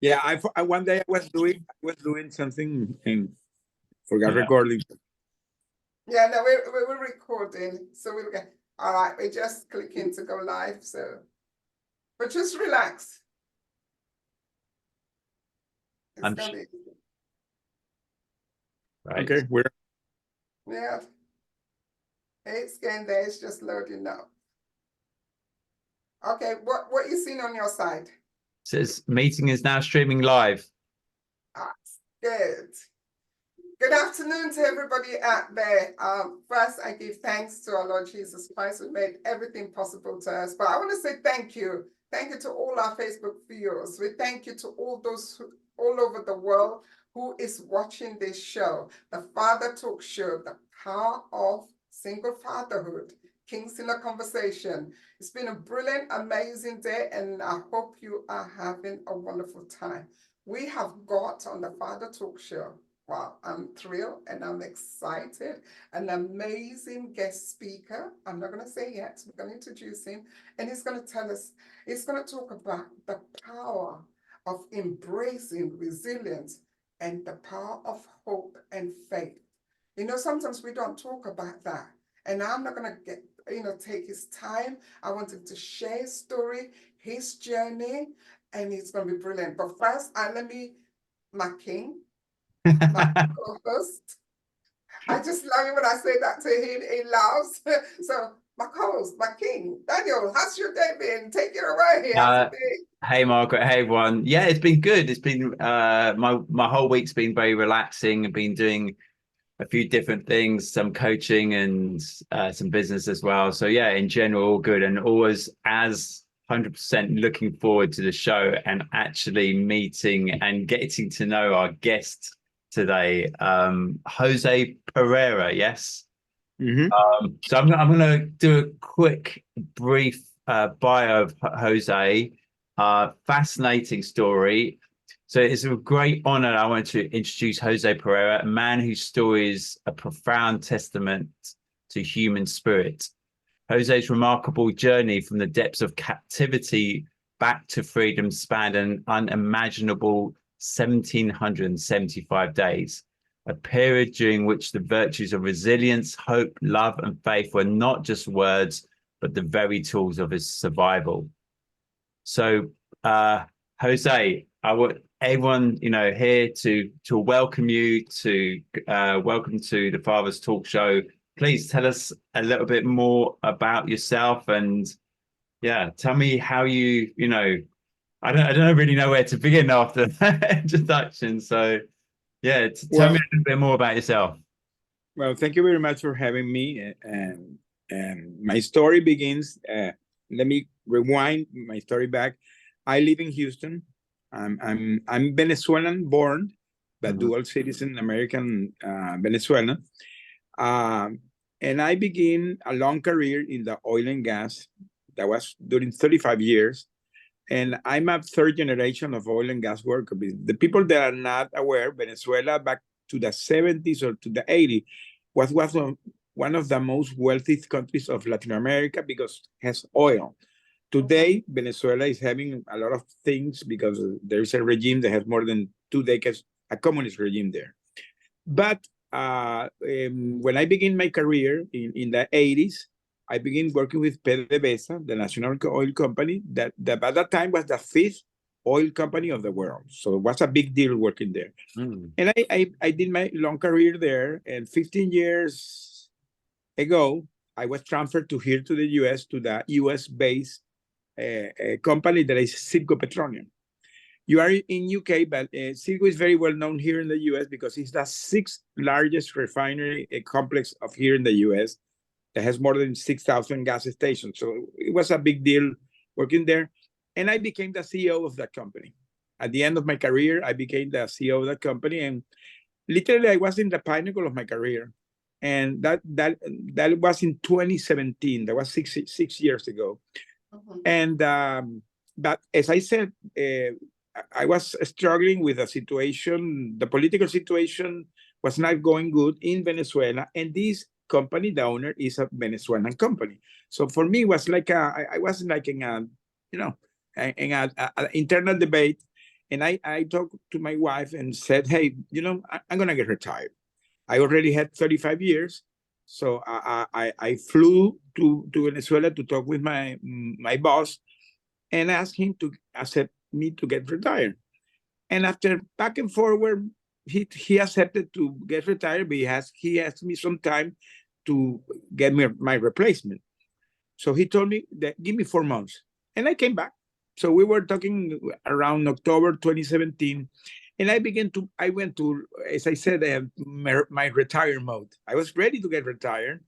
Yeah, I one day I was doing something and forgot Yeah. recording. Yeah, no, we're recording, so we'll get. All right, we're just clicking to go live, so but just relax. It's I'm gonna be, right. Okay, we're yeah. It's getting there, it's just loading now. Okay, what you seeing on your side? Says meeting is now streaming live. Ah, good. Good afternoon to everybody out there. First, I give thanks to our Lord Jesus Christ who made everything possible to us. But I want to say thank you. Thank you to all our Facebook viewers. We thank you to all those all over the world who is watching this show, the Father Talk Show, the power of single fatherhood, Kings in a Conversation. It's been a brilliant, amazing day, and I hope you are having a wonderful time. We have got on the Father Talk Show. Wow, I'm thrilled and I'm excited. An amazing guest speaker. I'm not going to say yet. We're going to introduce him, and he's going to tell us, he's going to talk about the power of embracing resilience and the power of hope and faith. You know, sometimes we don't talk about that. And I'm not going to take his time. I want him to share his story, his journey, and it's going to be brilliant. But first, let me, my king, my co-host. I just love it when I say that to him. He laughs. So my co-host, my king, Daniel, how's your day been? Take it away. Hey Margaret, hey everyone. Yeah, it's been good. It's been my whole week's been very relaxing. I've been doing a few different things, some coaching and some business as well. So yeah, in general, all good, and always as 100% looking forward to the show and actually meeting and getting to know our guest today, Jose Pereira. Yes. So I'm going to do a quick, brief bio of Jose. Fascinating story. So it's a great honor. I want to introduce Jose Pereira, a man whose story is a profound testament to human spirit. Jose's remarkable journey from the depths of captivity back to freedom spanned an unimaginable 1,775 days, a period during which the virtues of resilience, hope, love, and faith were not just words, but the very tools of his survival. So, Jose, I want everyone, here to welcome you, to welcome to the Father's Talk Show. Please tell us a little bit more about yourself, and tell me how I don't really know where to begin after that introduction. So, tell me a little bit more about yourself. Well, thank you very much for having me. And my story begins. Let me rewind my story back. I live in Houston. I'm Venezuelan born, but dual citizen, American Venezuelan. And I began a long career in the oil and gas. That was during 35 years. And I'm a third generation of oil and gas worker. The people that are not aware, Venezuela back to the 70s or to the 80s was one of the most wealthy countries of Latin America because it has oil. Today, Venezuela is having a lot of things because there's a regime that has more than 2 decades, a communist regime there. But when I began my career in the 80s, I began working with PDVSA, the national oil company, that at that time was the 5th oil company of the world. So it was a big deal working there. And I did my long career there. And 15 years ago, I was transferred to the US, to the US-based company that is Citgo Petroleum. You are in UK, but Citgo is very well known here in the US because it's the 6th largest refinery complex of here in the US that has more than 6,000 gas stations. So it was a big deal working there. And I became the CEO of that company. At the end of my career, I became the CEO of that company. And literally, I was in the pinnacle of my career. And that was in 2017. That was six years ago. And but as I said, I was struggling with a situation. The political situation was not going good in Venezuela, and this company, the owner, is a Venezuelan company. So for me, it was like I was like in a internal debate, And I talked to my wife and said, hey, I'm going to get retired. I already had 35 years. So I flew to Venezuela to talk with my boss and asked him to accept me to get retired. And after back and forward, he accepted to get retired, but he asked me some time to get me my replacement. So he told me that give me 4 months, and I came back. So we were talking around October 2017, and I went to, as I said, my retire mode. I was ready to get retired,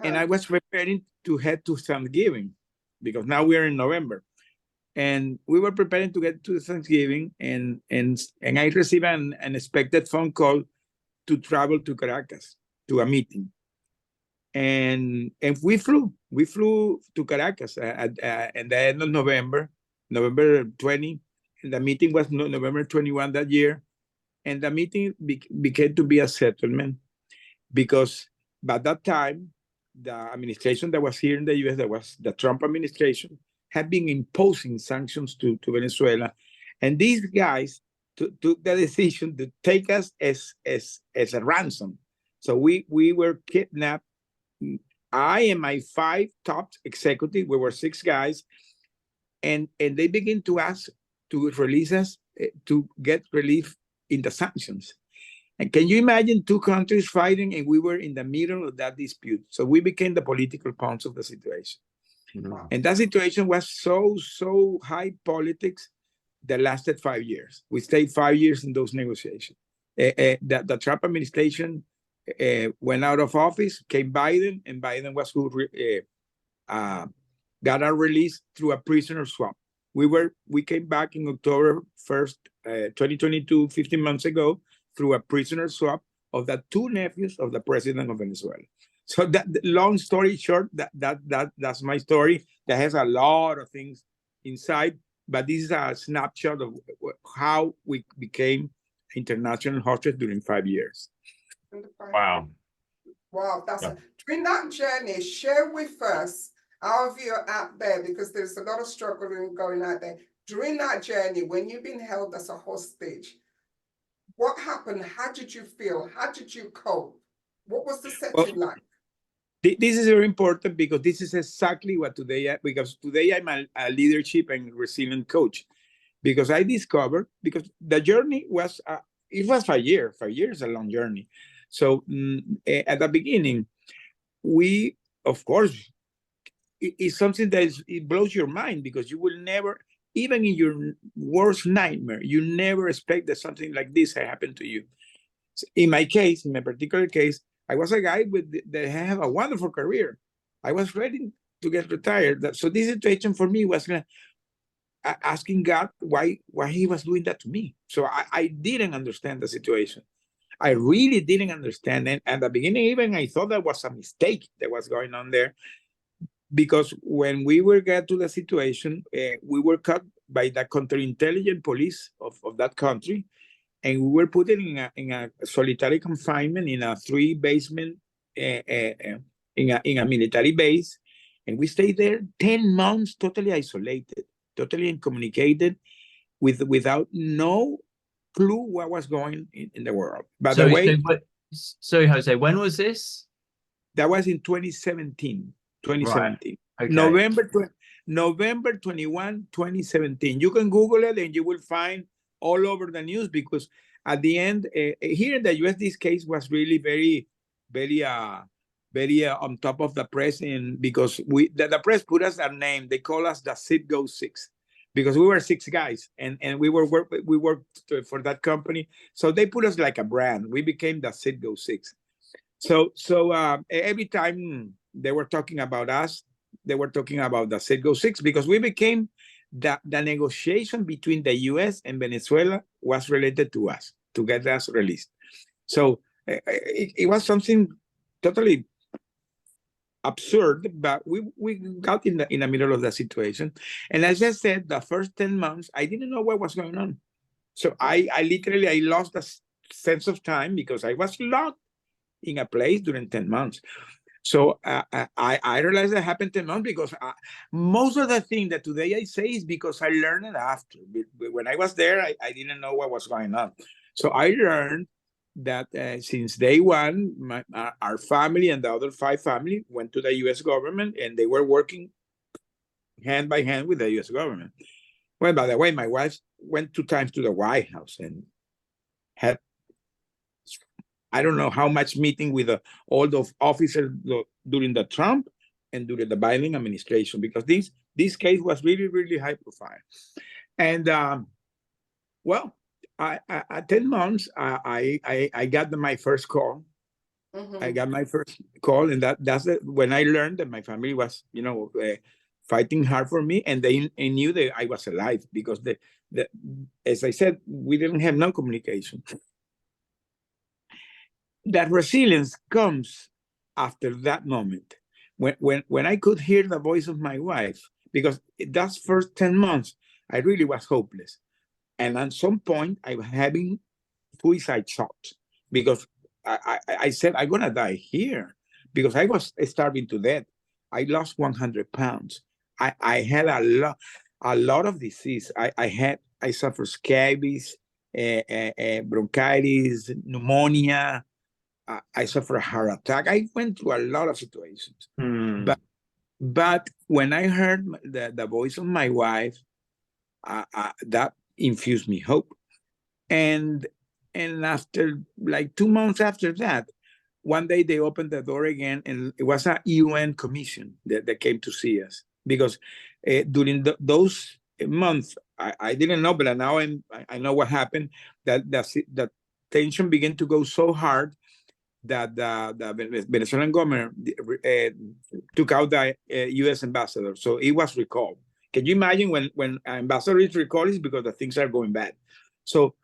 and I was preparing to head to Thanksgiving, because now we are in November. And we were preparing to get to Thanksgiving, and I received an unexpected phone call to travel to Caracas to a meeting. And we flew to Caracas at the end of November 20. And the meeting was November 21 that year. And the meeting became to be a settlement, because by that time, the administration that was here in the US, that was the Trump administration, had been imposing sanctions to Venezuela. And these guys took the decision to take us as a ransom. So we were kidnapped. I and my 5 top executives, we were 6 guys, and they began to ask to release us, to get relief in the sanctions. And can you imagine 2 countries fighting, and we were in the middle of that dispute? So we became the political pawns of the situation. Wow. And that situation was so high politics that lasted 5 years. We stayed 5 years in those negotiations. The Trump administration went out of office, came Biden, and Biden was who got our release through a prisoner swap. We came back in October 1st, 2022, 15 months ago, through a prisoner swap of the 2 nephews of the president of Venezuela. So that, long story short, that's my story. That has a lot of things inside, but this is a snapshot of how we became international hostage during 5 years. Wow. Wow, during that journey, share with us, our viewer out there, because there's a lot of struggle going out there. During that journey, when you've been held as a hostage, what happened? How did you feel? How did you cope? What was the setting like? This is very important, because this is exactly what because today I'm a leadership and resilience coach, because I discovered, because the journey was, it was 5 years. 5 years is a long journey. So at the beginning, we, of course, it's something that it blows your mind, because you will never, even in your worst nightmare, you never expect that something like this happened to you. So in my particular case, I was a guy that have a wonderful career. I was ready to get retired. So this situation for me was asking God why he was doing that to me. So I didn't understand the situation. I really didn't understand. And at the beginning, even I thought that was a mistake that was going on there. Because when we were get to the situation, we were caught by the counterintelligence police of that country, and we were put in a solitary confinement in a 3-basement in a military base, and we stayed there 10 months, totally isolated, totally incommunicated, without no clue what was going in the world. By the way, sorry, Jose, when was this? That was in 2017. Right. Okay. November 21, 2017. You can Google it and you will find all over the news, because at the end, here in the US, this case was really very, very on top of the press, and because the press put us a name. They call us the Citgo 6, because we were 6 guys, and we worked for that company. So they put us like a brand. We became the Citgo 6. So every time they were talking about us, they were talking about the Citgo 6, because we became the negotiation between the US and Venezuela was related to us to get us released. So it was something totally absurd, but we got in the middle of the situation. And as I said, the first 10 months, I didn't know what was going on. So I literally lost the sense of time, because I was locked in a place during 10 months. So I realized that happened 10 months because most of the thing that today I say is because I learned it after. When I was there, I didn't know what was going on. So I learned that since day one, our family and the other 5 family went to the U.S. government, and they were working hand by hand with the U.S. government. Well, by the way, my wife went 2 times to the White House and had, I don't know how much meeting with all the officers during the Trump and during the Biden administration, because this case was really, really high profile. And well, at 10 months, I got my first call. I got my first call, and that's when I learned that my family was, fighting hard for me, and they knew that I was alive, because as I said, we didn't have no communication. That resilience comes after that moment, when I could hear the voice of my wife, because that's first 10 months, I really was hopeless. And at some point, I was having suicide thoughts, because I said, I'm going to die here, because I was starving to death. I lost 100 pounds. I had a lot of disease. I suffered scabies, bronchitis, pneumonia. I suffered a heart attack. I went through a lot of situations. But when I heard the voice of my wife, that infused me hope. And after like 2 months after that, one day they opened the door again, and it was a UN commission that came to see us, because during those months, I didn't know, but now I know what happened. That tension began to go so hard that the Venezuelan government took out the U.S. ambassador, so it was recalled. Can you imagine when ambassador is recalled? Is because the things are going bad. So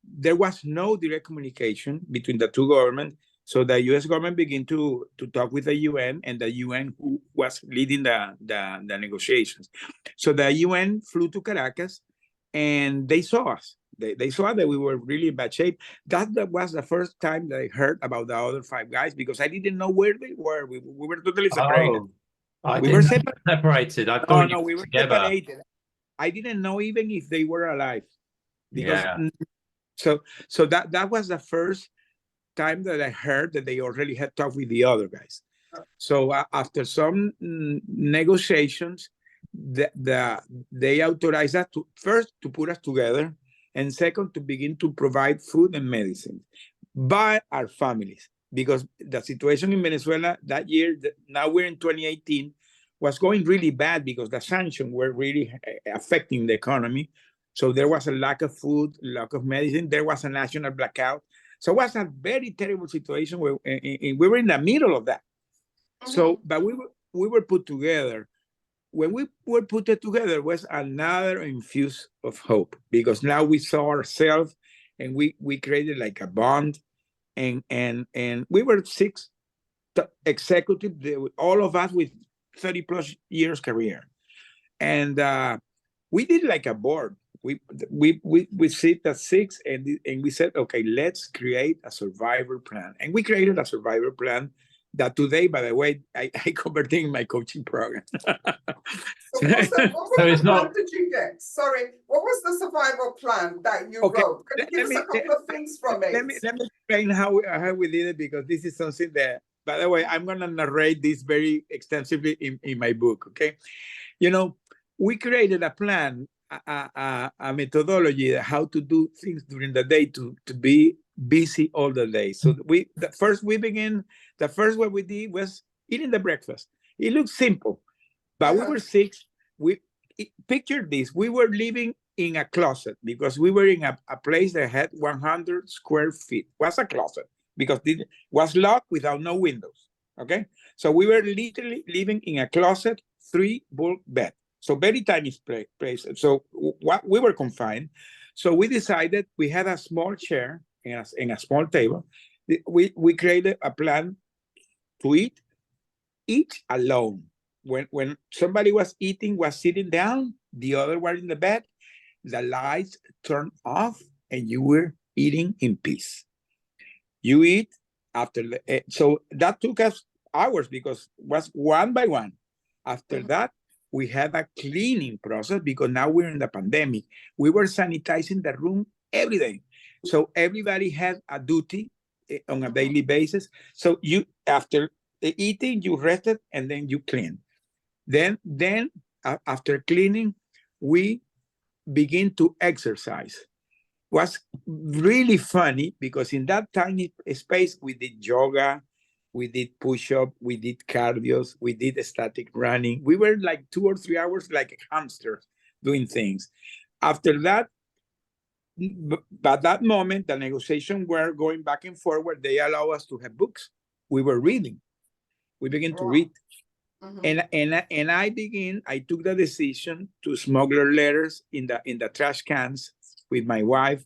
there was no direct communication between the two governments. So the U.S. government began to talk with the UN, and the UN who was leading the negotiations. So the UN flew to Caracas, and they saw us. They saw that we were really in bad shape. That was the first time that I heard about the other 5 guys, because I didn't know where they were. We were totally separated. We were separated. I thought we were together. separated. I didn't know even if they were alive. Because, so that was the first time that I heard that they already had talked with the other guys. So after some negotiations, they authorized us first to put us together, and second to begin to provide food and medicine by our families, because the situation in Venezuela that year, now we're in 2018, was going really bad, because the sanctions were really affecting the economy. So there was a lack of food, lack of medicine. There was a national blackout. So it was a very terrible situation where we were in the middle of that. So, but we were put together. When we were put together, was another infuse of hope, because now we saw ourselves, and we created like a bond, and we were 6 executives, all of us with 30 plus years career, and we did like a board. We sit at 6, and we said, okay, let's create a survivor plan, and we created a survivor plan that today, by the way, I converted in my coaching program. So what plan did you get? Sorry, what was the survival plan that you wrote? Can you give us a couple of things from it? Let me explain how we did it, because this is something that, by the way, I'm going to narrate this very extensively in my book, okay? We created a plan, a methodology, how to do things during the day to be busy all the day. So the first what we did was eating the breakfast. It looks simple, but we were 6. Picture this: we were living in a closet, because we were in a place that had 100 square feet. It was a closet, because it was locked without no windows. Okay, so we were literally living in a closet, 3 bunk bed. So very tiny place. So we were confined. So we decided, we had a small chair and a small table. We created a plan to eat each alone. When somebody was sitting down, the other were in the bed, the lights turned off, and you were eating in peace. You eat after so that took us hours because it was one by one. After Mhm. that, we had a cleaning process because now we're in the pandemic. We were sanitizing the room every day. So everybody had a duty on a daily basis. So you, after eating, you rested and then you clean. Then after cleaning, we begin to exercise. Was really funny because in that tiny space we did yoga, we did push-up, we did cardios, we did static running. We were like 2 or 3 hours like hamsters doing things. After that, but that moment, the negotiation were going back and forward. They allow us to have books. We were reading. We began to Wow. read. Mhm. And I took the decision to smuggle letters in the trash cans with my wife.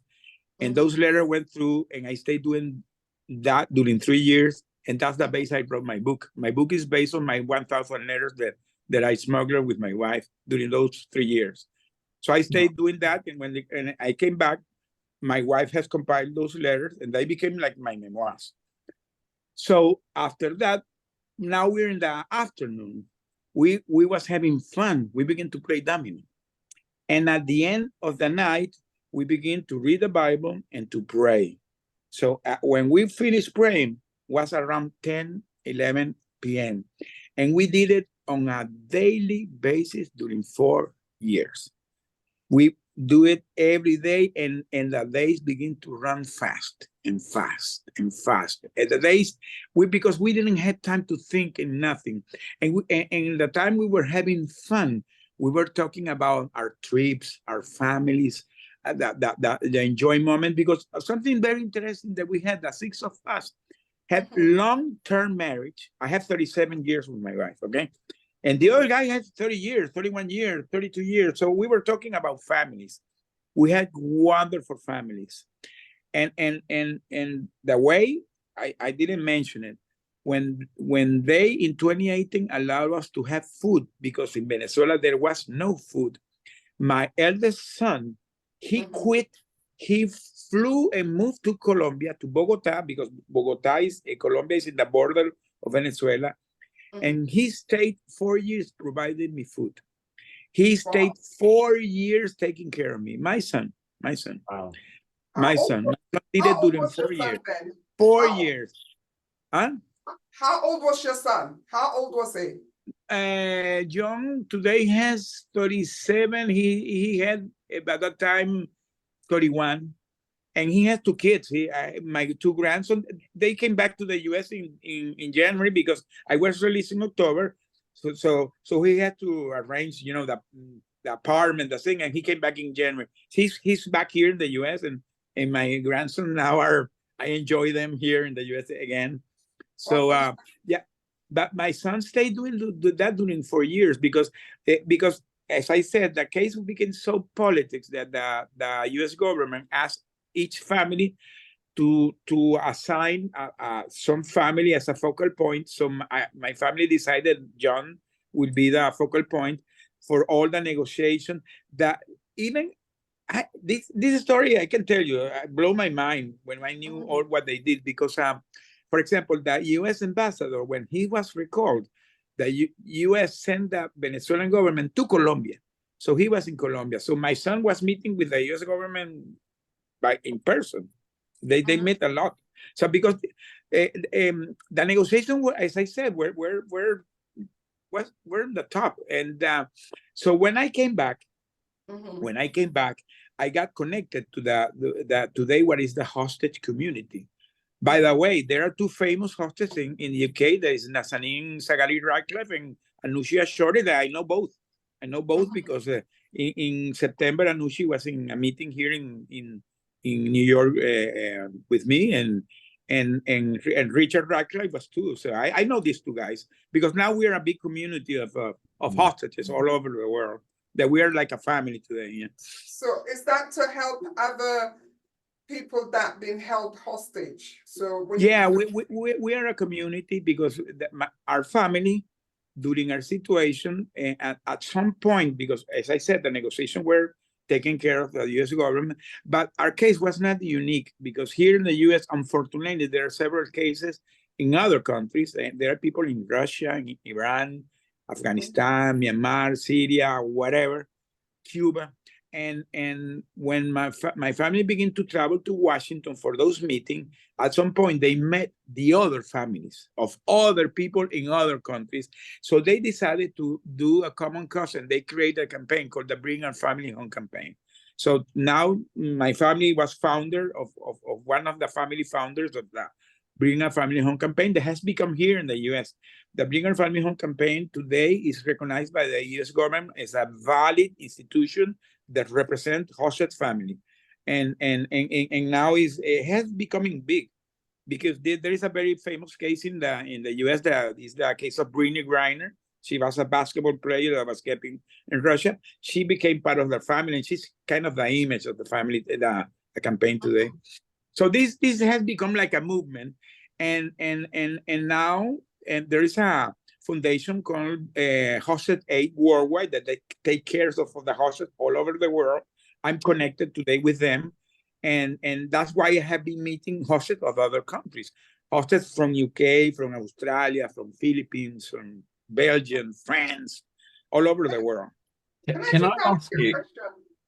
And those letters went through, and I stayed doing that during 3 years. And that's the base I wrote my book. My book is based on my 1,000 letters that I smuggled with my wife during those 3 years. So I stayed doing that. And and I came back, my wife has compiled those letters, and they became like my memoirs. So after that, now we're in the afternoon. We was having fun. We began to play domino. And at the end of the night, we begin to read the Bible and to pray. So when we finished praying, was around 10, 11 p.m. And we did it on a daily basis during 4 years. We do it every day, and the days begin to run fast and fast and fast. And the days, because we didn't have time to think and nothing. And the time we were having fun, we were talking about our trips, our families, the enjoy moment, because something very interesting that we had, the six of us, had long-term marriage. I have 37 years with my wife, okay? And the other guy has 30 years, 31 years, 32 years. So we were talking about families. We had wonderful families. And the way I didn't mention it, when they in 2018 allowed us to have food, because in Venezuela there was no food. My eldest son, he quit. He flew and moved to Colombia, to Bogota, because Colombia is in the border of Venezuela. And he stayed 4 years providing me food. He stayed 4 years taking care of me. My son. Wow. My son did How it old during was your 4 son years. then? 4 years. Huh? How old was your son? How old was he? John today has 37. He had by that time 31. And he has 2 kids. My 2 grandsons, they came back to the U.S. in January because I was released in October. So he had to arrange, the apartment, the thing, and he came back in January. He's back here in the U.S. and my grandson now I enjoy them here in the U.S. again. So yeah, but my son stayed doing that during 4 years because as I said, the case became so politics that the U.S. government asked each family to assign some family as a focal point. So my family decided John will be the focal point for all the negotiation. That even this story I can tell you, blow my mind when I knew all what they did, because for example, the U.S. ambassador, when he was recalled, the U.S. sent the Venezuelan government to Colombia. So he was in Colombia. So my son was meeting with the U.S. government in person. They met a lot. So because the negotiation, as I said, we're in the top. And so when I came back, I got connected to the today what is the hostage community. By the way, there are 2 famous hostages in the UK. There is Nazanin Zaghari Ratcliffe and Anushia Shorty. That I know both. I know both because in September, Anushi was in a meeting here in New York with me, and Richard Ratcliffe was too. So I know these 2 guys because now we are a big community of hostages all over the world. That we are like a family today. Yeah. So is that to help other people that been held hostage? So yeah, we are a community because our family during our situation at some point, because as I said, the negotiation were taking care of the U.S. government, but our case was not unique because here in the U.S., unfortunately, there are several cases in other countries. There are people in Russia, in Iran, Afghanistan, Myanmar, Syria, whatever, Cuba. And when my family began to travel to Washington for those meetings, at some point they met the other families of other people in other countries. So they decided to do a common cause, and they created a campaign called the Bring Our Family Home campaign. So now my family was founder of one of the family founders of the Bring Our Family Home campaign that has become here in the US. The Bring Our Family Home campaign today is recognized by the US government as a valid institution that represents hosted family. And now it has becoming big, because there is a very famous case in the US that is the case of Brittany Griner. She was a basketball player that was kept in Russia. She became part of the family, and she's kind of the image of the family, the campaign today. So this has become like a movement, and now there is a foundation called Hosted Aid Worldwide that they take care of the hosted all over the world. I'm connected today with them, and that's why I have been meeting hosted of other countries, hosted from UK, from Australia, from Philippines, from Belgium, France, all over the world. Can I ask you?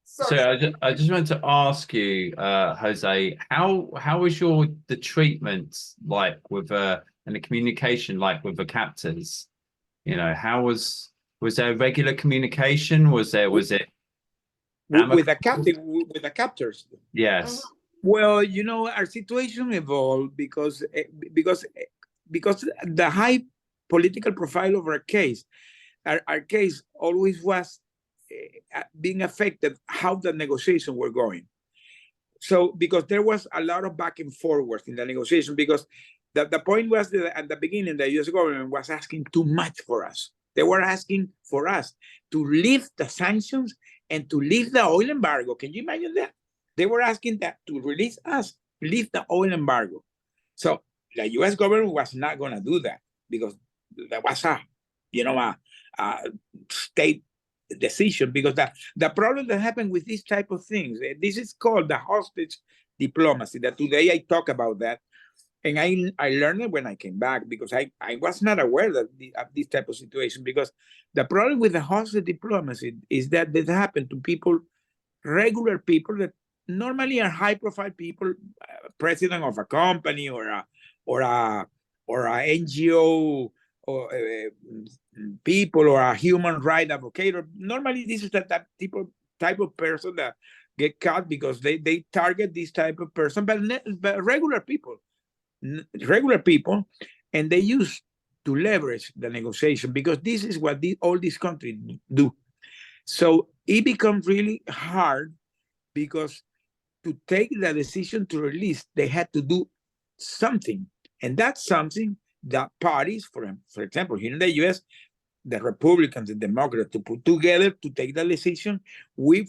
So I just wanted to ask you, Jose, how was the treatment like with and the communication like with the captors? You know, how was there regular communication? Was it with the captors? Yes. Well, you know, our situation evolved because the high political profile of our case always was being affected how the negotiations were going. So because there was a lot of back and forward in the negotiation, because the point was that at the beginning, the US government was asking too much for us. They were asking for us to lift the sanctions and to lift the oil embargo. Can you imagine that? They were asking that to release us, lift the oil embargo. So the US government was not going to do that, because there was a state decision. Because the problem that happened with this type of things, this is called the hostage diplomacy, that today I talk about that. And I learned it when I came back, because I was not aware of this type of situation. Because the problem with the hostage diplomacy is that it happened to people, regular people that normally are high profile people, president of a company or a NGO, or people, or a human rights advocate. Or normally this is that type of person that get caught because they target this type of person, but regular people, and they use to leverage the negotiation, because this is what all these countries do. So it becomes really hard, because to take the decision to release, they had to do something. And that's something that parties, for example, here in the US, the Republicans and Democrats, to put together to take the decision.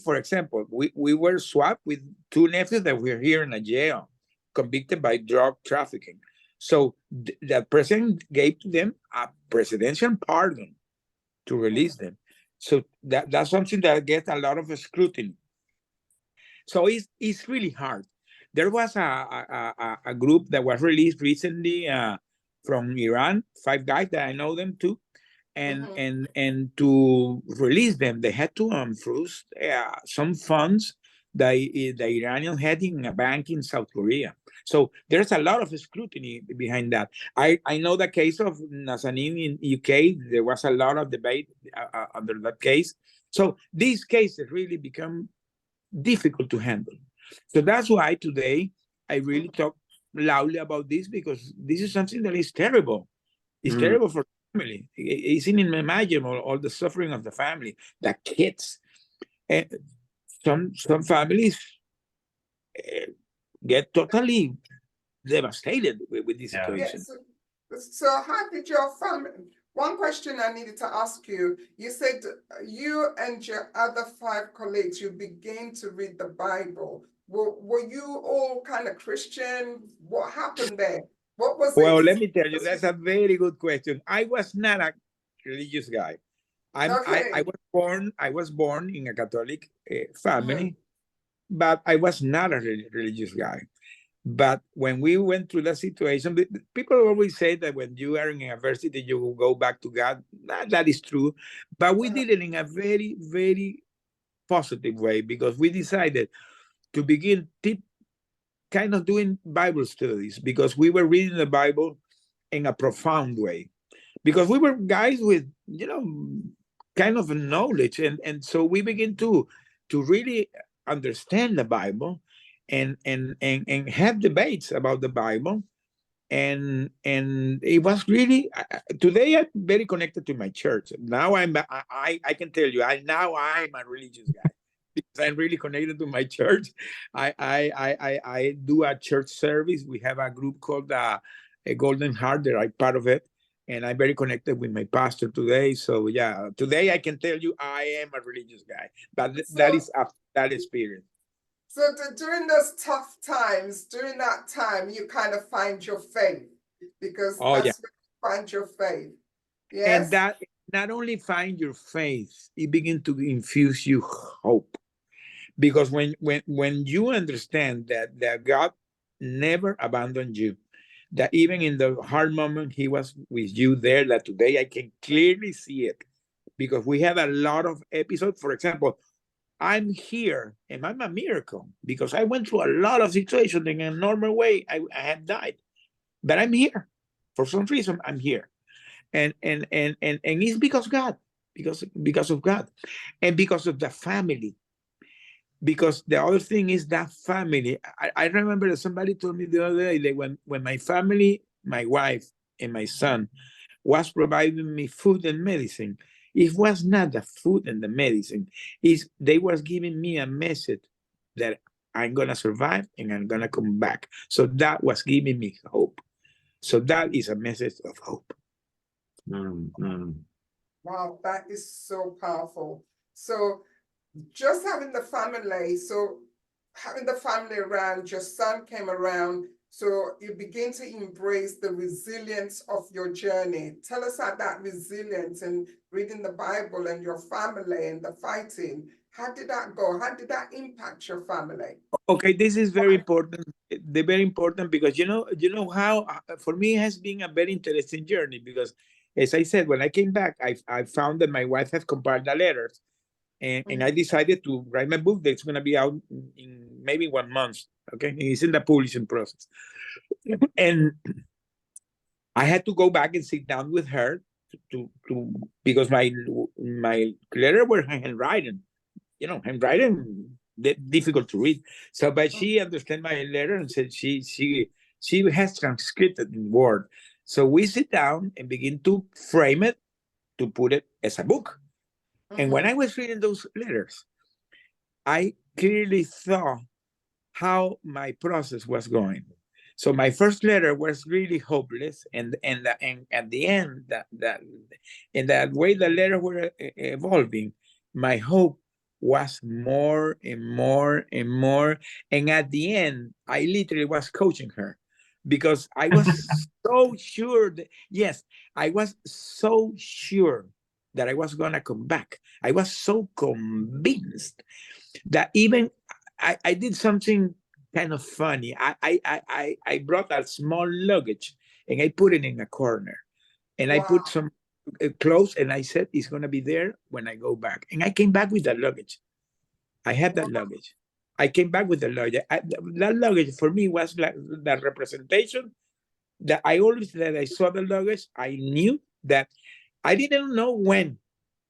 For example, we were swapped with two nephews that were here in a jail, convicted by drug trafficking. So the president gave to them a presidential pardon to release them. So that's something that gets a lot of scrutiny. So it's really hard. There was a group that was released recently from Iran, 5 guys that I know them too. And to release them, they had to unfreeze some funds that the Iranians had in a bank in South Korea. So there's a lot of scrutiny behind that. I know the case of Nazanin in UK. There was a lot of debate under that case. So these cases really become difficult to handle. So that's why today I really talk loudly about this, because this is something that is terrible. It's terrible for family. It's unimaginable, all the suffering of the family, the kids. And some families get totally devastated with this situation. So how did your family? One question I needed to ask you. You said you and your other 5 colleagues, you began to read the Bible. Were you all kind of Christian? What happened there? What was it? Well, let me tell you, that's a very good question. I was not a religious guy. I was born in a Catholic family, but I was not a religious guy. But when we went through that situation, people always say that when you are in university, you will go back to God. That is true. But we did it in a very, very positive way, because we decided to begin kind of doing Bible studies, because we were reading the Bible in a profound way, because we were guys with, kind of a knowledge. And so we begin to really understand the Bible, and have debates about the Bible. And it was really, today I'm very connected to my church. Now I can tell you, I'm a religious guy, because I'm really connected to my church. I do a church service. We have a group called a Golden Heart that I'm part of it, and I'm very connected with my pastor today. So yeah, today I can tell you I am a religious guy, but that is after that experience. So during those tough times, during that time, you kind of find your faith, because that's where you find your faith. Yes. And that not only find your faith, it begins to infuse you hope. Because when you understand that God never abandoned you, that even in the hard moment, he was with you there, that today I can clearly see it. Because we had a lot of episodes. For example, I'm here, and I'm a miracle, because I went through a lot of situations. In a normal way, I had died, but I'm here. For some reason, I'm here. And it's because God, because of God, and because of the family. Because the other thing is that family. I remember that somebody told me the other day that when my family, my wife and my son, was providing me food and medicine, it was not the food and the medicine. They was giving me a message that I'm gonna survive and I'm gonna come back. So that was giving me hope. So that is a message of hope. Wow, that is so powerful. So just having the family around, your son came around, so you begin to embrace the resilience of your journey. Tell us how that resilience and reading the Bible and your family and the fighting, how did that go? How did that impact your family? Okay, this is very important. They're very important, because you know how, for me, it has been a very interesting journey, because as I said, when I came back, I found that my wife had compiled the letters, and I decided to write my book that's going to be out in maybe 1 month. Okay, it's in the publishing process, and I had to go back and sit down with her to because my letter were handwritten, handwriting, difficult to read. So, but she understood my letter and said she has transcribed it in Word. So we sit down and begin to frame it, to put it as a book. And when I was reading those letters, I clearly saw how my process was going. So my first letter was really hopeless, and at the end, in that way the letters were evolving, my hope was more and more and more. And at the end, I literally was coaching her, because I was so sure that, yes, I was so sure that I was gonna come back. I was so convinced that even I did something kind of funny. I brought a small luggage and I put it in a corner, and I put some clothes, and I said it's gonna be there when I go back. And I came back with that luggage. I had that luggage. I came back with the luggage. That luggage for me was like the representation that I saw the luggage. I knew that I didn't know when,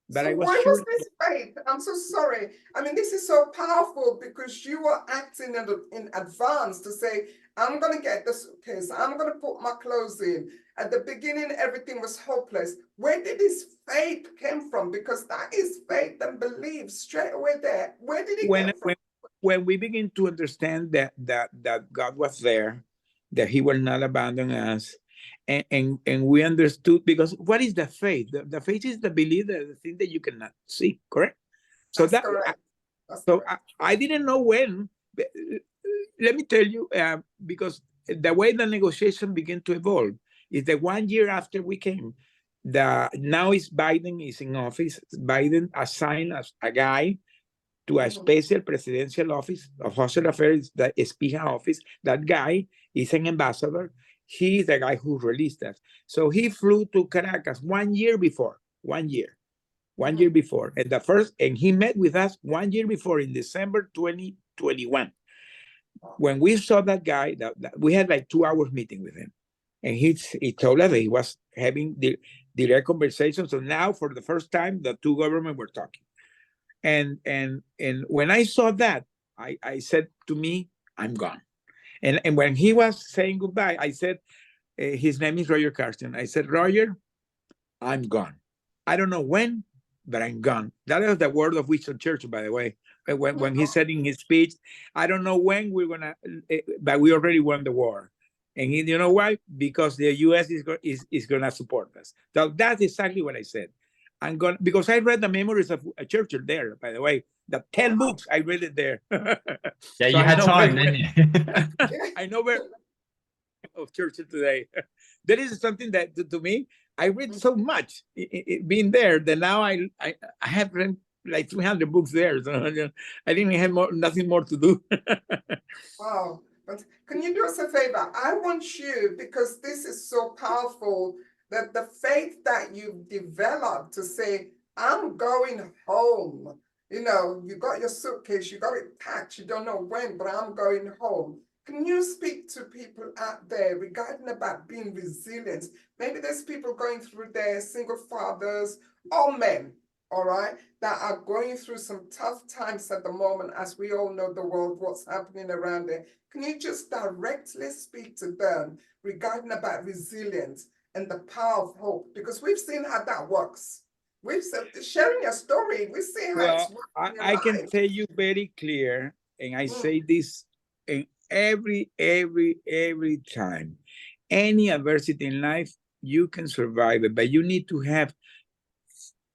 but so I was why sure. was this faith? I'm so sorry. I mean, this is so powerful, because you were acting in advance to say, I'm going to get the suitcase. I'm going to put my clothes in. At the beginning, everything was hopeless. Where did this faith come from? Because that is faith and belief straight away there. Where did it come from? When we begin to understand that God was there, that he will not abandon us, and we understood, because what is the faith? The faith is the belief, that the thing that you cannot see, correct? So That's correct. I didn't know when. Let me tell you, because the way the negotiation began to evolve is that 1 year after we came, now Biden is in office. Biden assigned us a guy to a special presidential office of hostile affairs, the espía office. That guy is an ambassador. He is the guy who released us. So he flew to Caracas 1 year before, 1 year. 1 year before, and he met with us 1 year before in December 2021. When we saw that guy, we had like 2 hours meeting with him, and he told us that he was having the direct conversation. So now, for the first time, the two governments were talking, and when I saw that, I said to me, I'm gone. And when he was saying goodbye, I said, his name is Roger Carsten. I said, Roger, I'm gone. I don't know when, but I'm gone. That is the word of Winston Churchill, by the way. When he said in his speech, I don't know when we're gonna, but we already won the war. And you know why? Because the U.S. is gonna support us. So that's exactly what I said. I'm gonna, because I read the memories of Churchill there, by the way. The 10 books, I read it there. Yeah, So you had time, didn't you? I know where of Churchill today. That is something that to me, I read so much being there that now I have read like 300 books there. So I didn't have nothing more to do. Wow. But can you do us a favor? I want you, because this is so powerful, that the faith that you've developed to say, I'm going home. You know, you got your suitcase, you got it packed, you don't know when, but I'm going home. Can you speak to people out there regarding about being resilient? Maybe there's people going through their single fathers or men, all right, that are going through some tough times at the moment, as we all know the world, what's happening around there. Can you just directly speak to them regarding about resilience and the power of hope? Because we've seen how that works. We've said, sharing your story, we see how it's working. I can tell you very clear, and I say this in every time. Any adversity in life, you can survive it, but you need to have,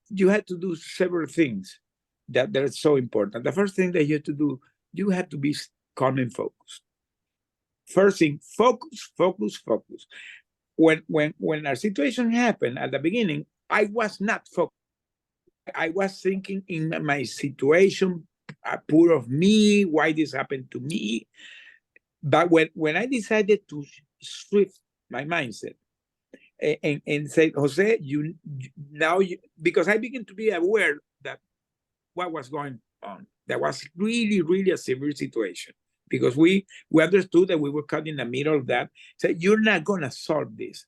you have to do several things that are so important. The first thing that you have to do, you have to be calm and focused. First thing, focus. When our situation happened at the beginning, I was not focused. I was thinking in my situation, poor of me, why this happened to me. But when I decided to shift my mindset and say, Jose, because I began to be aware that what was going on, that was really a severe situation, because we understood that we were caught in the middle of that. So you're not going to solve this.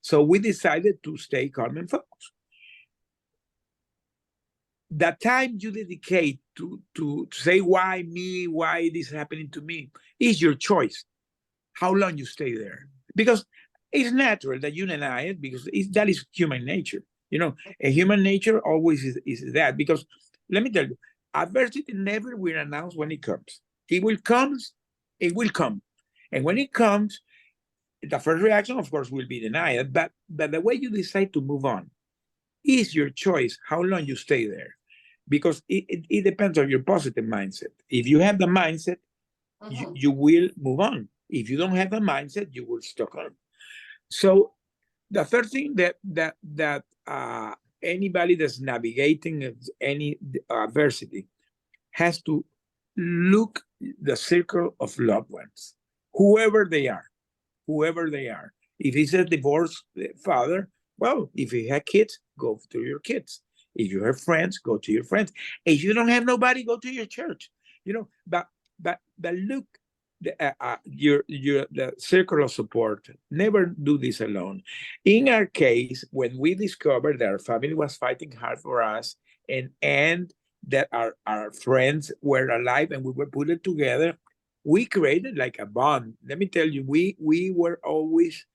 So we decided to stay calm and focused. The time you dedicate to say why me, why this is happening to me, is your choice. How long you stay there, because it's natural that you deny it, because that is human nature. You know, a human nature always is that, because let me tell you, adversity never will announce when it comes. It will come, and when it comes, the first reaction, of course, will be denial. But the way you decide to move on is your choice. How long you stay there. Because it depends on your positive mindset. If you have the mindset, you will move on. If you don't have the mindset, you will stuck on. So the third thing that anybody that's navigating any adversity has to look the circle of loved ones, whoever they are. If he's a divorced father, well, if you have kids, go to your kids. If you have friends, go to your friends. If you don't have nobody, go to your church. You know, but look, the circle of support. Never do this alone. In our case, when we discovered that our family was fighting hard for us, and that our friends were alive and we were put it together, we created like a bond. Let me tell you, we were always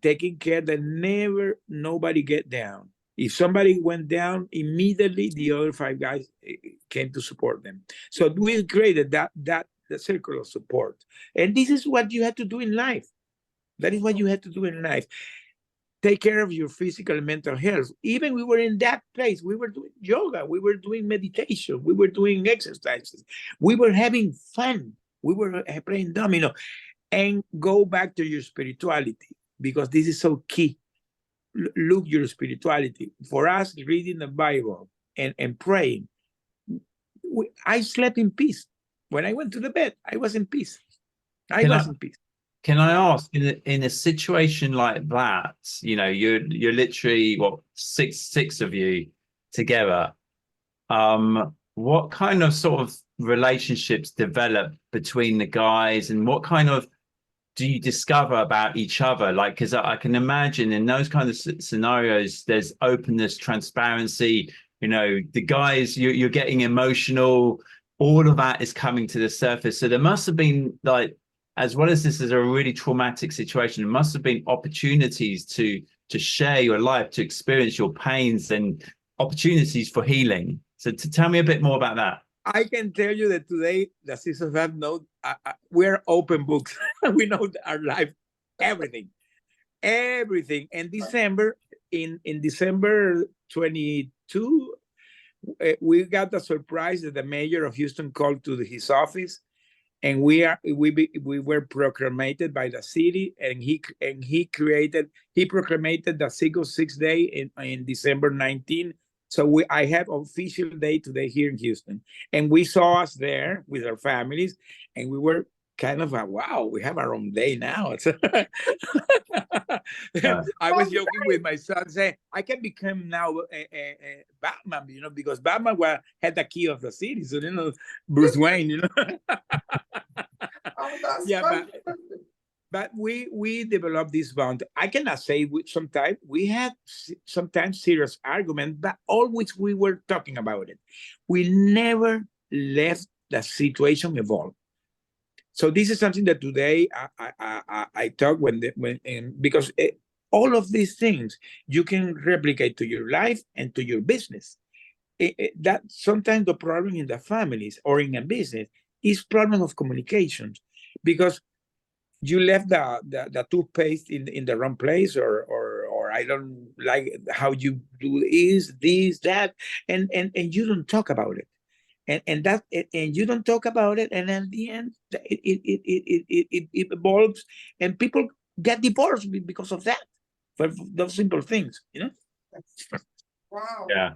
taking care that nobody get down. If somebody went down, immediately the other 5 guys came to support them. So we created the circle of support. And this is what you have to do in life. That is what you have to do in life. Take care of your physical and mental health. Even we were in that place, we were doing yoga, we were doing meditation, we were doing exercises, we were having fun, we were playing domino. And go back to your spirituality, because this is so key. Look your spirituality. For us, reading the Bible and praying, I slept in peace. When I went to the bed, I was in peace. I Can was I in peace. can I ask, in a situation like that, you know, you're literally what, six of you together. What kind of sort of relationships develop between the guys, and what kind of do you discover about each other? Like, because I can imagine in those kind of scenarios, there's openness, transparency. You know, the guys, you're getting emotional. All of that is coming to the surface. So there must have been, like, as well as this is a really traumatic situation, there must have been opportunities to share your life, to experience your pains, and opportunities for healing. So to tell me a bit more about that. I can tell you that today the sisters have know we're open books. We know our life, everything, everything. And December, in December 22, we got the surprise that the mayor of Houston called to his office, and we were proclaimed by the city, and he proclaimed the single 6 day in December 19. So I have official day today here in Houston, and we saw us there with our families, and we were kind of wow, we have our own day now. I was joking with my son, saying I can become now a Batman, because Batman had the key of the city, so Bruce Wayne, Oh, that's yeah, fun. but we developed this bond. I cannot say sometimes we had sometimes serious argument, but always we were talking about it. We never let the situation evolve. So this is something that today I talk because all of these things you can replicate to your life and to your business. That sometimes the problem in the families or in a business is problem of communications, because you left the toothpaste in the wrong place, or I don't like how you do this, that, and you don't talk about it. And you don't talk about it, and at the end it evolves, and people get divorced because of that, for those simple things. Wow. Yeah.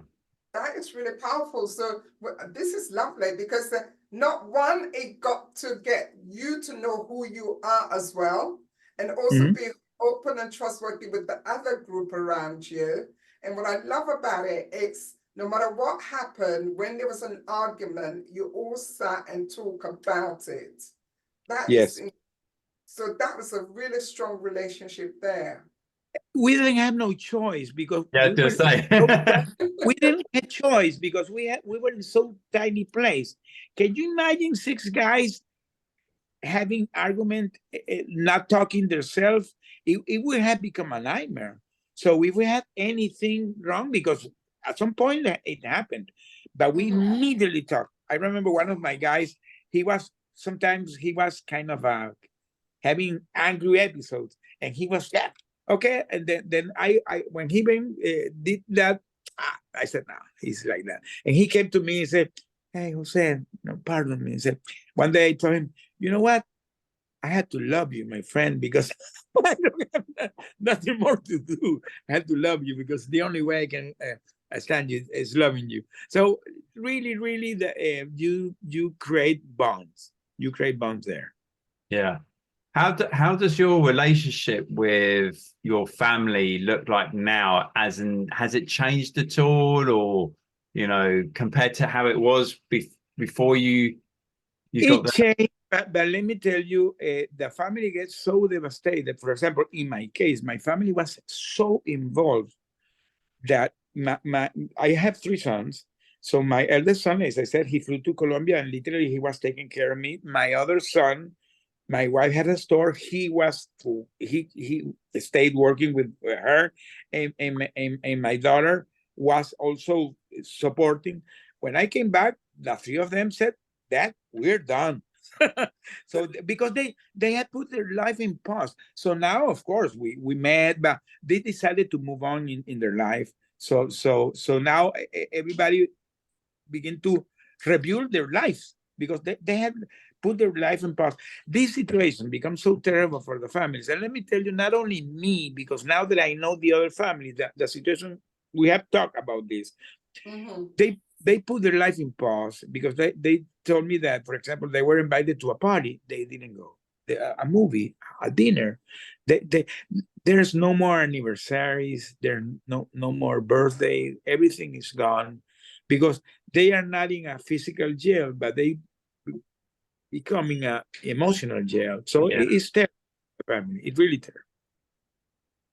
That is really powerful. So this is lovely, because not one, it got to get you to know who you are as well, and also be open and trustworthy with the other group around you. And what I love about it, it's no matter what happened, when there was an argument, you all sat and talk about it. Yes. So that was a really strong relationship there. We didn't have no choice, because Yeah, we were say. we didn't have choice because we were in so tiny place. Can you imagine 6 guys having argument, not talking themselves? It would have become a nightmare. So if we had anything wrong, because at some point it happened, but we immediately talked. I remember one of my guys, sometimes he was kind of having angry episodes, and he was, yeah, okay. And then I when he did that, I said, no, he's like that. And he came to me and said, hey, Jose, no, pardon me. He said, one day I told him, you know what? I had to love you, my friend, because I don't have nothing more to do. I had to love you, because the only way I can stand you is loving you. So really, really, you create bonds. You create bonds there. Yeah. How does your relationship with your family look like now? As in, has it changed at all, or compared to how it was before you got there? Changed, but let me tell you, the family gets so devastated. For example, in my case, my family was so involved that I have 3 sons. So my eldest son, as I said, he flew to Colombia, and literally he was taking care of me. My other son, my wife had a store. He stayed working with her, and my daughter was also supporting. When I came back, the 3 of them said that we're done. So because they had put their life in pause. So now, of course, we met, but they decided to move on in their life. So now everybody begin to rebuild their lives, because they had put their life in pause. This situation becomes so terrible for the families. And let me tell you, not only me, because now that I know the other family, the situation, we have talked about this. they put their life in pause because they told me that, for example, they were invited to a party, they didn't go. A movie, a dinner. There's no more anniversaries. There no more birthday. Everything is gone because they are not in a physical jail, but they becoming a emotional jail. So Yeah. it's terrible, family. It really terrible.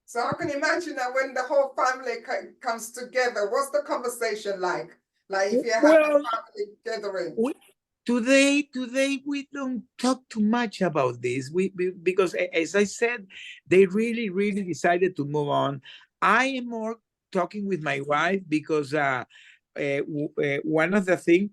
So I can imagine that when the whole family comes together, what's the conversation like? Like if you have a Well, family gathering. today we don't talk too much about this. Because as I said, they really decided to move on. I am more talking with my wife because one of the things,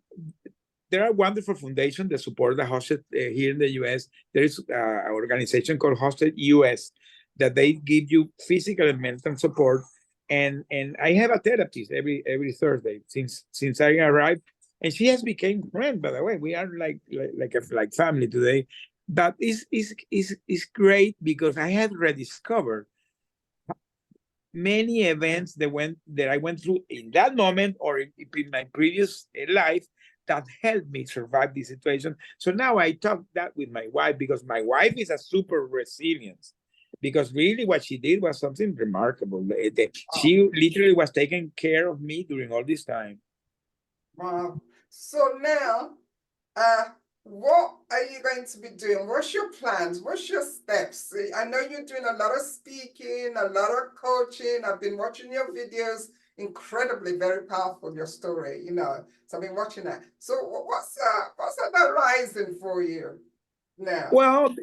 there are wonderful foundations that support the hosted here in the US. There is an organization called Hosted US that they give you physical and mental support. And I have a therapist every Thursday since I arrived, and she has become friend. By the way, we are like family today. But it's great because I had rediscovered many events that I went through in that moment or in my previous life that helped me survive this situation. So now I talk that with my wife because my wife is a super resilient. Because really what she did was something remarkable. She literally was taking care of me during all this time. Wow. So now, what are you going to be doing? What's your plans? What's your steps? I know you're doing a lot of speaking, a lot of coaching. I've been watching your videos. Incredibly, very powerful, your story, you know. So I've been watching that. So what's on the horizon for you now? Well,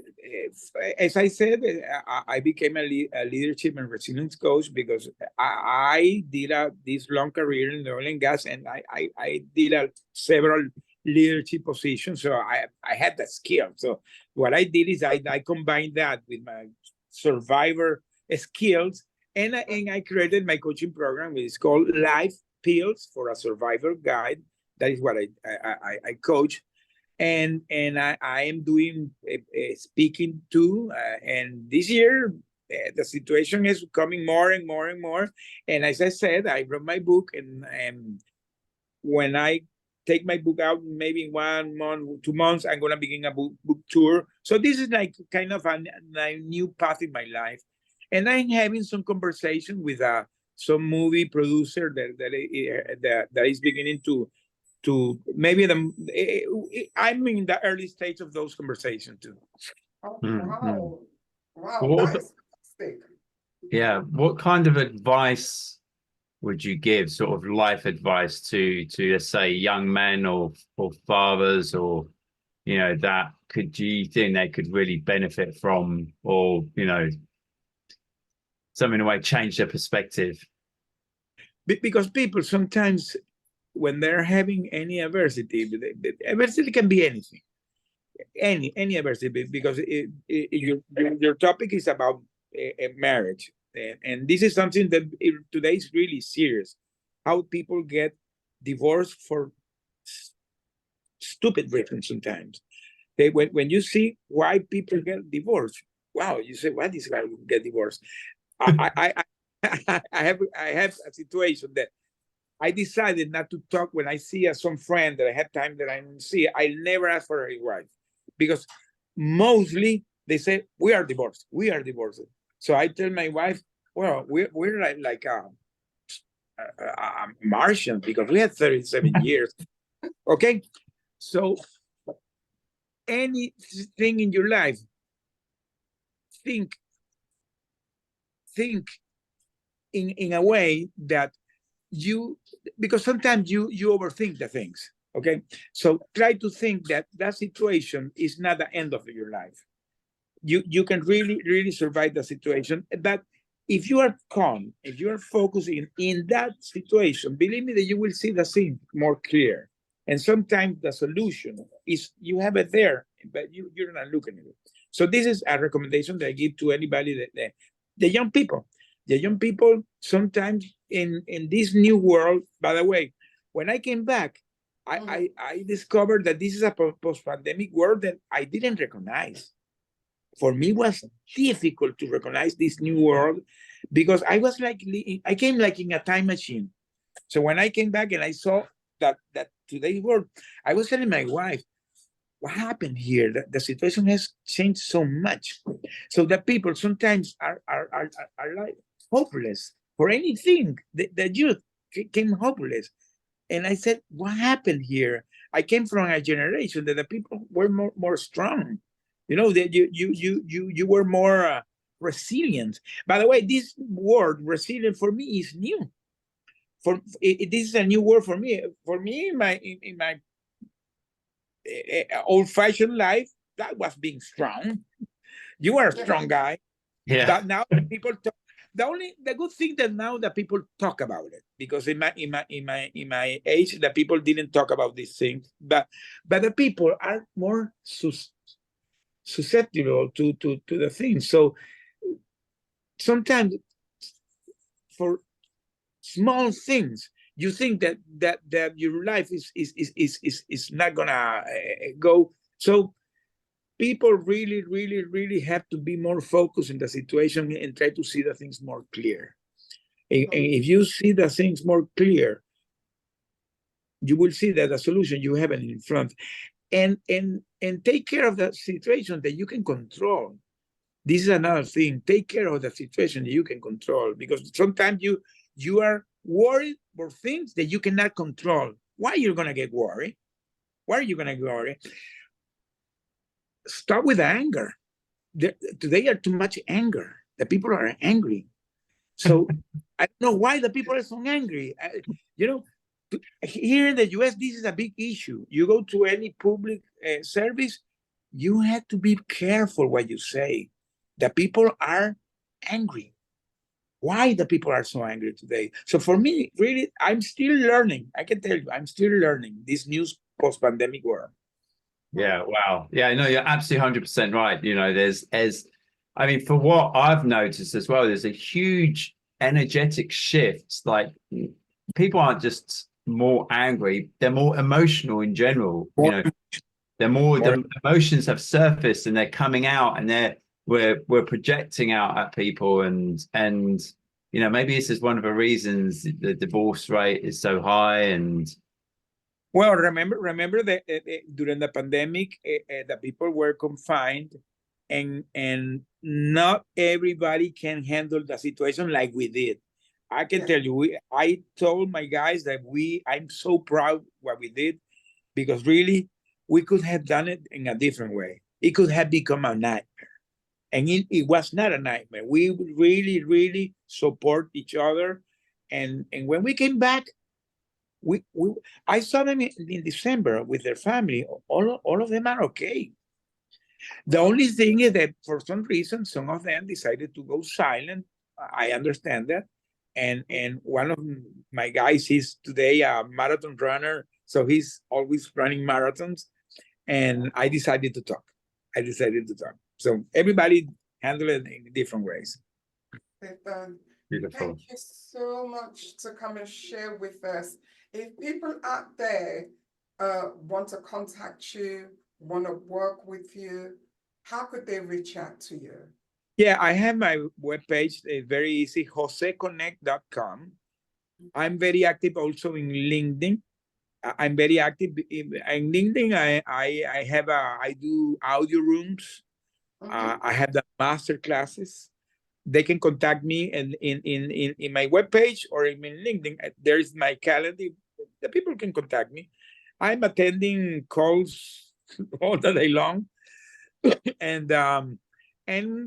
as I said, I became a leadership and resilience coach because I did this long career in the oil and gas, and I did several leadership positions. So I had that skill. So what I did is I combined that with my survivor skills, and I created my coaching program, which is called Life Pills for a Survivor Guide. That is what I coach. And I am doing speaking too. And this year, the situation is becoming more and more and more. And as I said, I wrote my book, and when I take my book out, maybe in 1 month, 2 months, I'm gonna begin a book tour. So this is like kind of a new path in my life. And I'm having some conversation with some movie producer that is beginning to maybe I'm in the early stage of those conversations too. Oh, Mm-hmm. wow, that is fantastic. Yeah. What kind of advice would you give, sort of life advice to let's say young men or fathers, or that do you think they could really benefit from, or something in a way change their perspective? Because people sometimes, when they're having any adversity, the adversity can be anything, any adversity, because your topic is about a marriage, and this is something that today is really serious. How people get divorced for stupid reasons sometimes. When you see why people get divorced, wow, you say, why this guy will get divorced? I have a situation that I decided not to talk when I see some friend that I have time that I don't see. I never ask for a wife because mostly they say we are divorced. We are divorced. So I tell my wife, well, we're like Martian because we had 37 years. Okay, so anything in your life, think in a way that because sometimes you overthink the things. Okay, so try to think that situation is not the end of your life. You can really survive the situation. But if you are calm, if you are focusing in that situation, believe me that you will see the thing more clear. And sometimes the solution is you have it there, but you're not looking at it. So this is a recommendation that I give to anybody the young people. The young people sometimes in this new world. By the way, when I came back, I discovered that this is a post-pandemic world that I didn't recognize. For me, it was difficult to recognize this new world because I came like in a time machine. So when I came back and I saw that today's world. I was telling my wife, what happened here? The situation has changed so much, so that people sometimes are like hopeless for anything. The youth came hopeless, and I said, what happened here? I came from a generation that the people were more strong. You know, that you were more resilient. By the way, this word resilient for me is new. This is a new word for me. For me, in my old-fashioned life, that was being strong. You are a strong guy. Yeah. But now people talk. The good thing that now that people talk about it, because in my age, the people didn't talk about these things. But the people are more susceptible to the things. So sometimes for small things, you think that your life is not gonna go. So people really have to be more focused in the situation and try to see the things more clear. And if you see the things more clear, you will see that the solution you have it in front, and take care of the situation that you can control. This is another thing. Take care of the situation that you can control, because sometimes you are worried for things that you cannot control. Why are you gonna get worried? Why are you gonna get worried? Start with anger. Today are too much anger. The people are angry. So I don't know why the people are so angry. You know, here in the US, this is a big issue. You go to any public service, you have to be careful what you say. The people are angry. Why the people are so angry today? So for me, really, I'm still learning. I can tell you, I'm still learning this new post-pandemic world. Yeah, wow. Yeah, no, you're absolutely 100% right. You know, I mean, for what I've noticed as well, there's a huge energetic shift. Like people aren't just more angry, they're more emotional in general. You know, the emotions have surfaced and they're coming out, and we're projecting out at people, and you know, maybe this is one of the reasons the divorce rate is so high. And well, remember that during the pandemic, the people were confined, and not everybody can handle the situation like we did. I can tell you, I told my guys that I'm so proud what we did, because really we could have done it in a different way. It could have become a nightmare, and it was not a nightmare. We really support each other, and when we came back, we I saw them in December with their family. All of them are okay. The only thing is that for some reason, some of them decided to go silent. I understand that. And one of my guys is today a marathon runner, so he's always running marathons. And I decided to talk. So everybody handled it in different ways. beautiful. Thank you so much to come and share with us. If people out there want to contact you, want to work with you, how could they reach out to you? Yeah, I have my webpage. It's very easy, joseconnect.com. I'm very active also in LinkedIn. I'm very active in LinkedIn. I do audio rooms. I have the master classes. They can contact me in my webpage or in LinkedIn. There is my calendar. The people can contact me. I'm attending calls all the day long, and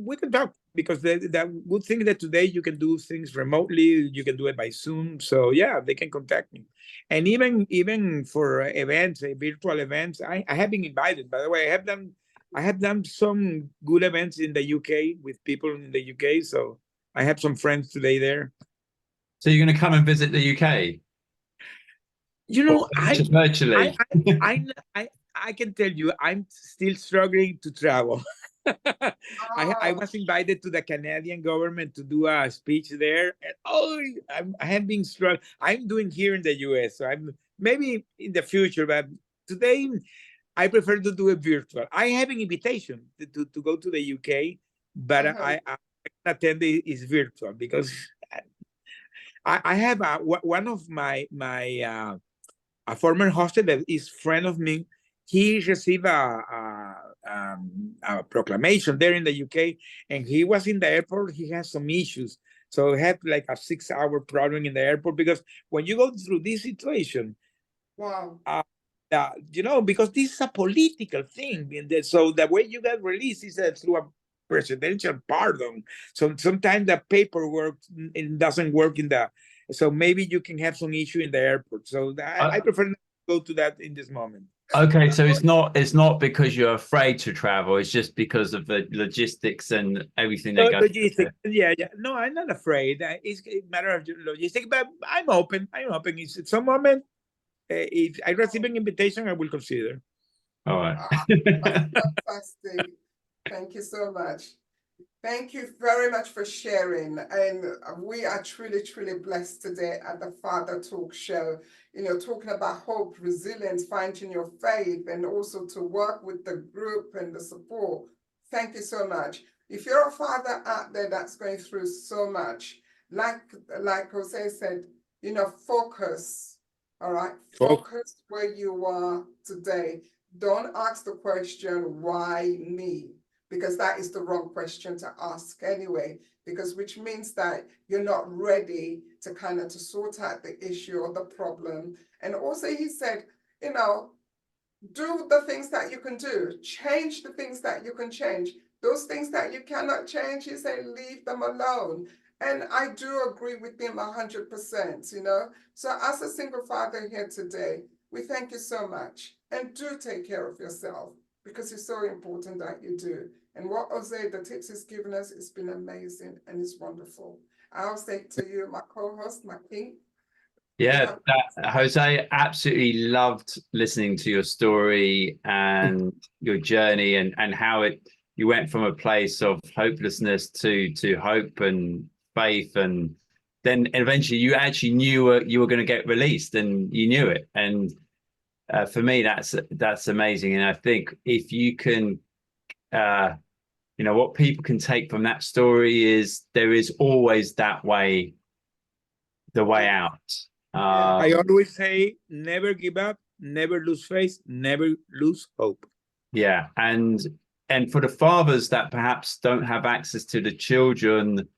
we can talk, because the good thing that today you can do things remotely. You can do it by Zoom. So yeah, they can contact me, and even for events, virtual events. I have been invited. By the way, I have done some good events in the UK with people in the UK. So I have some friends today there. So you're going to come and visit the UK? You know, virtually. I can tell you, I'm still struggling to travel. I was invited to the Canadian government to do a speech there, and I have been struggling. I'm doing here in the US, so I'm maybe in the future, but today I prefer to do it virtual. I have an invitation to go to the UK, but I attend is virtual, because I have one of my a former hostel that is friend of me, he received a proclamation there in the UK, and he was in the airport. He has some issues, so he had like a 6-hour problem in the airport, because when you go through this situation, Wow. you know, because this is a political thing, so the way you get released is through a presidential pardon. So sometimes the paperwork it doesn't work so maybe you can have some issue in the airport. So I prefer not to go to that in this moment. Okay, so it's not because you're afraid to travel, it's just because of the logistics and everything that goes Logistics, yeah. No, I'm not afraid. It's a matter of logistics, but I'm open. It's at some moment, if I receive an invitation, I will consider. All right. That's fantastic. Thank you so much. Thank you very much for sharing. And we are truly, truly blessed today at the Father Talk Show, you know, talking about hope, resilience, finding your faith, and also to work with the group and the support. Thank you so much. If you're a father out there that's going through so much, like Jose said, you know, focus, all right? Focus where you are today. Don't ask the question, why me? Because that is the wrong question to ask anyway, because which means that you're not ready to kind of to sort out the issue or the problem. And also he said, you know, do the things that you can do, change the things that you can change. Those things that you cannot change, he said, leave them alone. And I do agree with him 100%, you know. So as a single father here today, we thank you so much. And do take care of yourself, because it's so important that you do. And what Jose, the tips he's given us, it's been amazing and it's wonderful. I'll say to you, my co-host, my king. Yeah, Jose, absolutely loved listening to your story and your journey and how you went from a place of hopelessness to hope and faith, and then eventually you actually knew you were going to get released, and you knew it. And for me, that's amazing. And I think if you can, you know, what people can take from that story is there is always that way, the way out. I always say, never give up, never lose faith, never lose hope. Yeah, and for the fathers that perhaps don't have access to the children,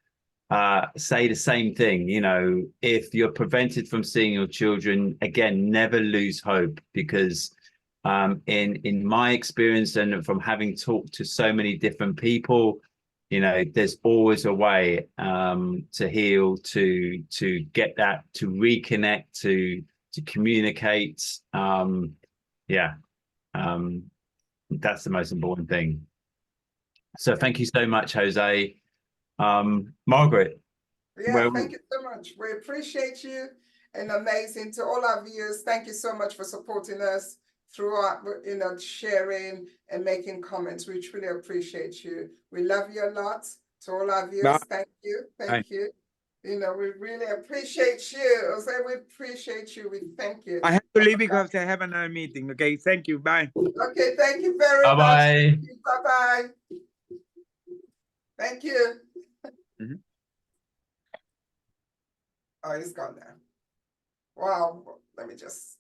say the same thing. You know, if you're prevented from seeing your children, again, never lose hope, because in my experience and from having talked to so many different people, you know, there's always a way to heal, to get that, to reconnect, to communicate. That's the most important thing. So thank you so much, Jose. Margaret. Yeah, thank you so much. We appreciate you, and amazing to all our viewers. Thank you so much for supporting us throughout, you know, sharing and making comments. We truly appreciate you. We love you a lot. To all our viewers, thank you. Thank you. You know, we really appreciate you. Jose, we appreciate you. We thank you. I have to leave because I have another meeting. Okay, thank you. Bye. Okay, thank you very much. Bye-bye. Bye-bye. Thank you. Oh, he's gone now. Wow. Let me just